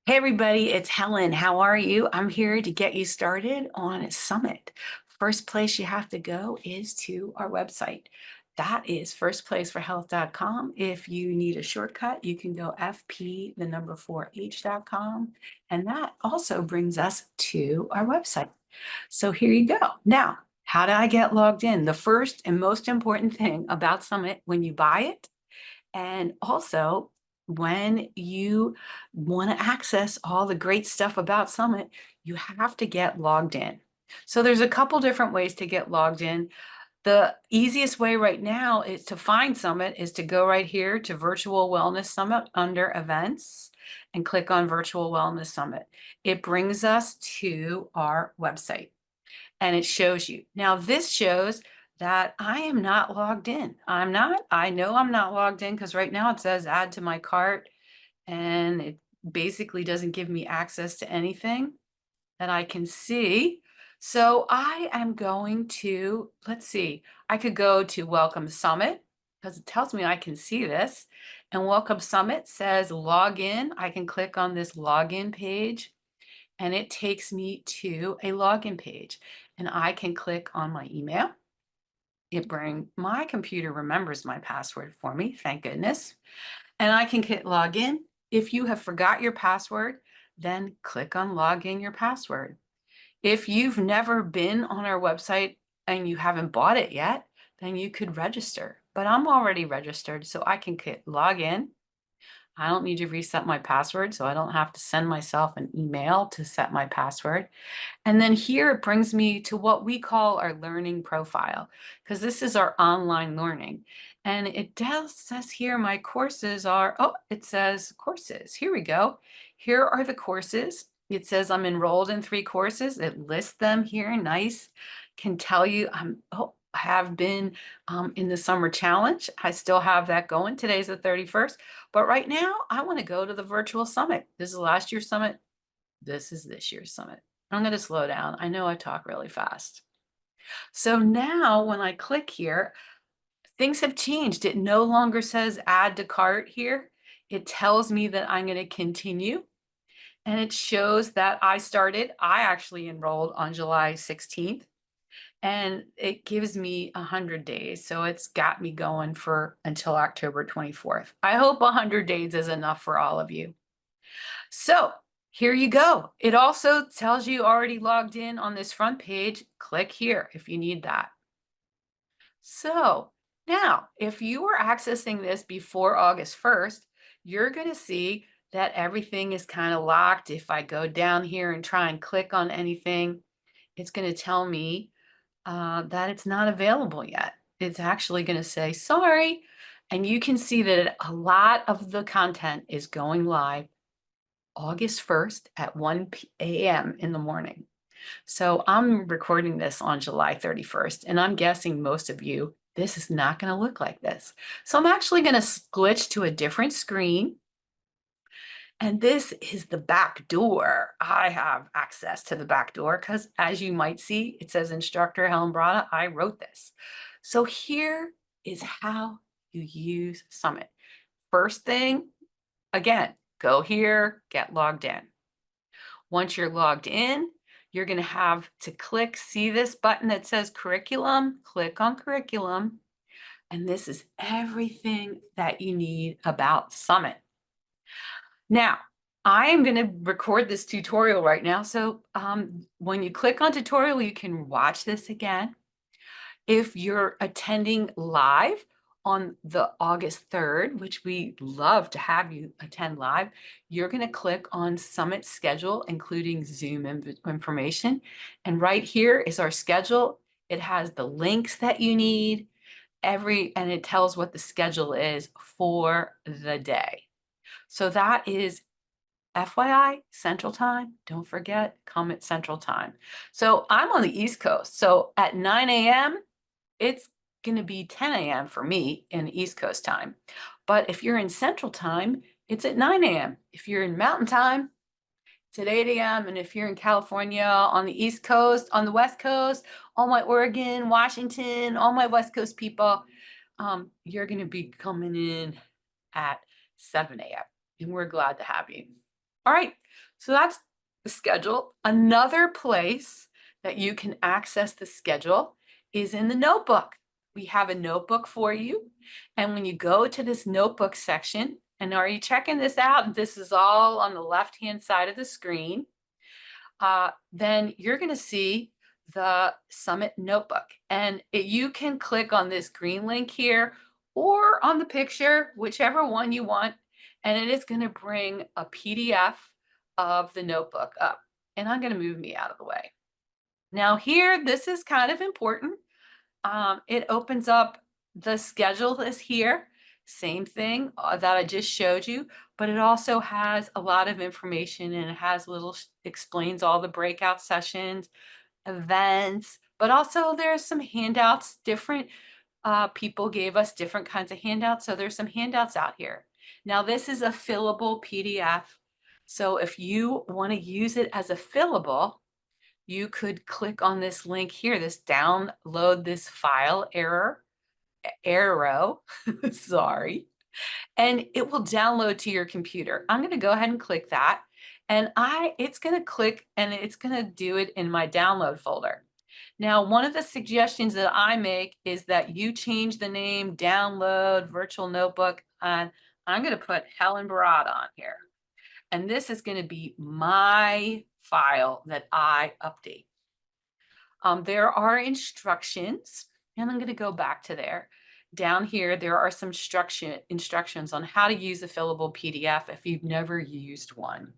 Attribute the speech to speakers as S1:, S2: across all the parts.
S1: Hey everybody, it's Helen. How are you? I'm here to get you started on Summit. First place you have to go is to our website. That is firstplaceforhealth.com. If you need a shortcut, you can go FP, the number 4H.com. And that also brings us to our website. So here you go. Now, how do I get logged in? The first and most important thing about Summit when you buy it and also, when you want to access all the great stuff about Summit, you have to get logged in. So there's a couple different ways to get logged in. The easiest way right now is to find Summit is to go right here to Virtual Wellness Summit under Events and click on Virtual Wellness Summit. It brings us to our website and it shows you. Now this shows that I am not logged in. I know I'm not logged in because right now it says add to my cart and it basically doesn't give me access to anything that I can see. So I am going to, let's see, I could go to Welcome Summit because it tells me I can see this. And Welcome Summit says log in. I can click on this login page and it takes me to a login page and I can click on my email. My computer remembers my password for me, thank goodness. And I can hit login. If you have forgot your password, then click on log in your password. If you've never been on our website and you haven't bought it yet, then you could register. But I'm already registered, so I can hit log in. I don't need to reset my password, so I don't have to send myself an email to set my password. And then here it brings me to what we call our learning profile, because this is our online learning. And says here my courses are, oh, it says courses. Here we go. Here are the courses. It says I'm enrolled in 3 courses. It lists them here, nice. Can tell you I have been in the summer challenge. I still have that going. Today's the 31st. But right now I want to go to the virtual summit. This is last year's summit. This is this year's summit. I'm going to slow down. I know I talk really fast. So now when I click here, things have changed. It no longer says add to cart here. It tells me that I'm going to continue. And it shows that I actually enrolled on July 16th. And it gives me 100 days. So it's got me going for until October 24th. I hope 100 days is enough for all of you. So here you go. It also tells you already logged in on this front page. Click here if you need that. So now, if you were accessing this before August 1st, you're going to see that everything is kind of locked. If I go down here and try and click on anything, it's going to tell me that it's not available yet. It's actually going to say, sorry. And you can see that a lot of the content is going live August 1st at 1 a.m. in the morning. So I'm recording this on July 31st, and I'm guessing most of you, this is not going to look like this. So I'm actually going to switch to a different screen. And this is the back door. I have access to the back door because, as you might see, it says Instructor Helen Brada. I wrote this. So here is how you use Summit. First thing, again, go here, get logged in. Once you're logged in, you're going to have to see this button that says curriculum, click on curriculum, and this is everything that you need about Summit. Now, I am going to record this tutorial right now, so when you click on tutorial, you can watch this again. If you're attending live on the August 3rd, which we love to have you attend live, you're going to click on Summit Schedule, including Zoom information. And right here is our schedule. It has the links that you need, and it tells what the schedule is for the day. So that is FYI, Central Time. Don't forget, come at Central Time. So I'm on the East Coast. So at 9 a.m., it's going to be 10 a.m. for me in East Coast time. But if you're in Central Time, it's at 9 a.m. If you're in Mountain Time, it's at 8 a.m. And if you're in California, on the East Coast, on the West Coast, all my Oregon, Washington, all my West Coast people, you're going to be coming in at 7 a.m. And we're glad to have you. All right, so that's the schedule. Another place that you can access the schedule is in the notebook. We have a notebook for you. And when you go to this notebook section, and are you checking this out? This is all on the left-hand side of the screen. Then you're going to see the Summit Notebook. And you can click on this green link here or on the picture, whichever one you want. And it is going to bring a PDF of the notebook up. And I'm going to move me out of the way. Now here, this is kind of important. It opens up the schedule is here. Same thing that I just showed you, but it also has a lot of information and it has explains all the breakout sessions, events, but also there's some handouts. Different people gave us different kinds of handouts. So there's some handouts out here. Now this is a fillable PDF. So if you want to use it as a fillable, you could click on this link here, this download this file arrow, sorry, and it will download to your computer. I'm going to go ahead and click that, and it's going to click and it's going to do it in my download folder. Now, one of the suggestions that I make is that you change the name download virtual notebook, and I'm going to put Helen Barad on here. And this is going to be my file that I update. There are instructions, and I'm going to go back to there. Down here, there are some instructions on how to use a fillable PDF if you've never used one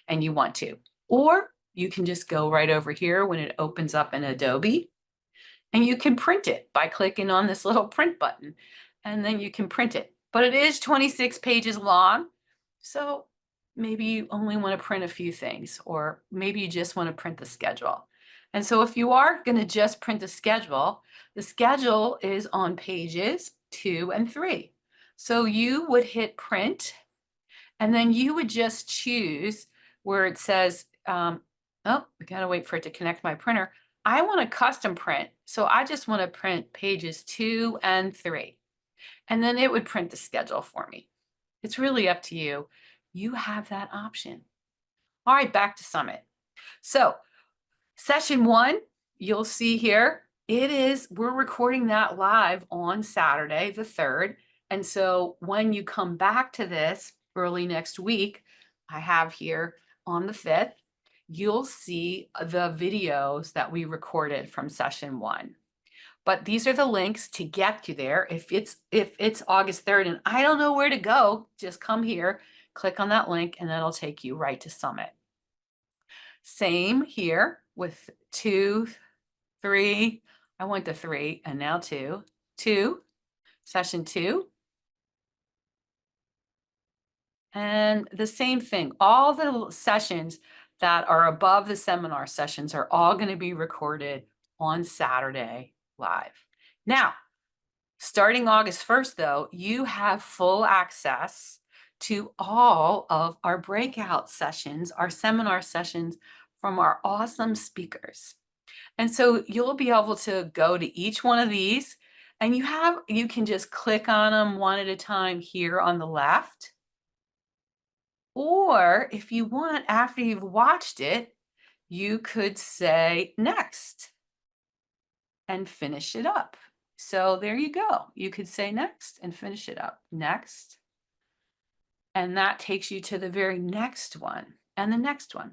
S1: and you want to. Or you can just go right over here when it opens up in Adobe, and you can print it by clicking on this little print button, and then you can print it. But it is 26 pages long, so maybe you only want to print a few things, or maybe you just want to print the schedule. And so if you are going to just print the schedule is on pages 2 and 3. So you would hit print, and then you would just choose where it says, oh, we got to wait for it to connect my printer. I want a custom print, so I just want to print pages 2 and 3. And then it would print the schedule for me. It's really up to you. You have that option. All right, back to Summit. So session 1, you'll see here, we're recording that live on Saturday, the 3rd. And so when you come back to this early next week, I have here on the 5th, you'll see the videos that we recorded from session 1. But these are the links to get you there. If it's August 3rd and I don't know where to go, just come here, click on that link, and that'll take you right to Summit. Same here with 2, 3. I went to 3 and now 2. Session 2. And the same thing, all the sessions that are above the seminar sessions are all going to be recorded on Saturday live. Now, starting August 1st, though, you have full access to all of our breakout sessions, our seminar sessions from our awesome speakers. And so you'll be able to go to each one of these, and you can just click on them one at a time here on the left. Or if you want, after you've watched it, you could say next and finish it up. So there you go. You could say next and finish it up. Next. And that takes you to the very next one and the next one.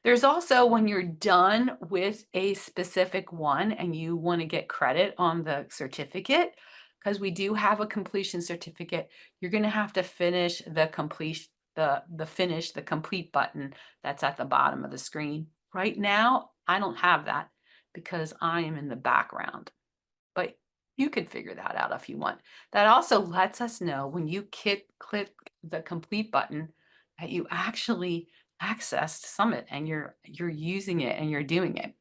S1: There's also, when you're done with a specific one and you want to get credit on the certificate, because we do have a completion certificate, you're going to have to finish the complete button that's at the bottom of the screen. Right now, I don't have that because I am in the background, but you could figure that out if you want. That also lets us know when you click the complete button that you actually accessed Summit and you're using it and you're doing it.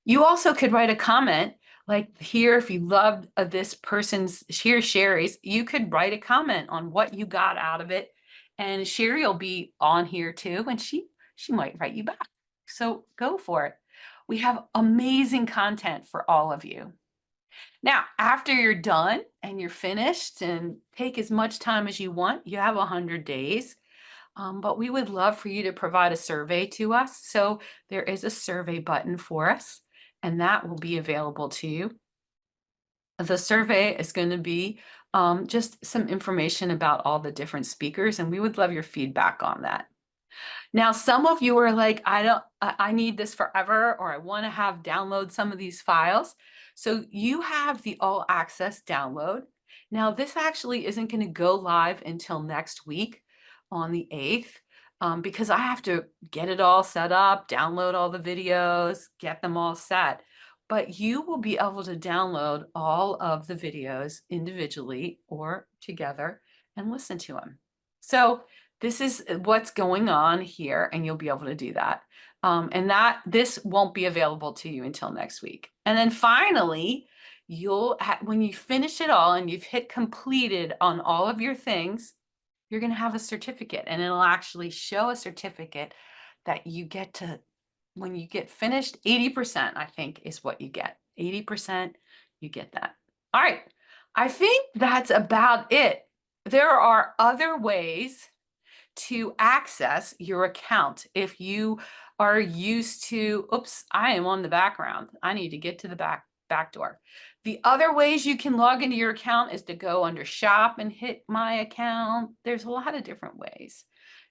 S1: You also could write a comment like here, if you loved this person's, Sherry's, you could write a comment on what you got out of it. And Sherry will be on here too, and she might write you back. So go for it. We have amazing content for all of you. Now, after you're done and you're finished and take as much time as you want, you have 100 days. But we would love for you to provide a survey to us. So there is a survey button for us, and that will be available to you. The survey is going to be just some information about all the different speakers, and we would love your feedback on that. Now, some of you are like, I need this forever, or I want to have download some of these files. So you have the all access download. Now, this actually isn't going to go live until next week on the 8th, because I have to get it all set up, download all the videos, get them all set. But you will be able to download all of the videos individually or together and listen to them. So this is what's going on here, and you'll be able to do that. And this won't be available to you until next week. And then finally, when you finish it all and you've hit completed on all of your things, you're going to have a certificate, and it'll actually show a certificate that you get to, when you get finished, 80%, I think, is what you get. 80%, you get that. All right. I think that's about it. There are other ways to access your account. If you are used to, oops, I am on the background. I need to get to the back door. The other ways you can log into your account is to go under shop and hit my account. There's a lot of different ways.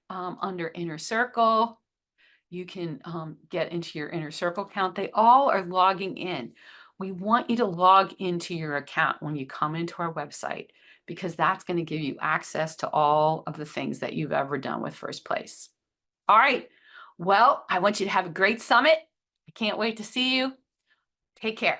S1: Under Inner Circle, you can get into your Inner Circle account. They all are logging in. We want you to log into your account when you come into our website, because that's going to give you access to all of the things that you've ever done with First Place. All right. Well, I want you to have a great summit. I can't wait to see you. Take care.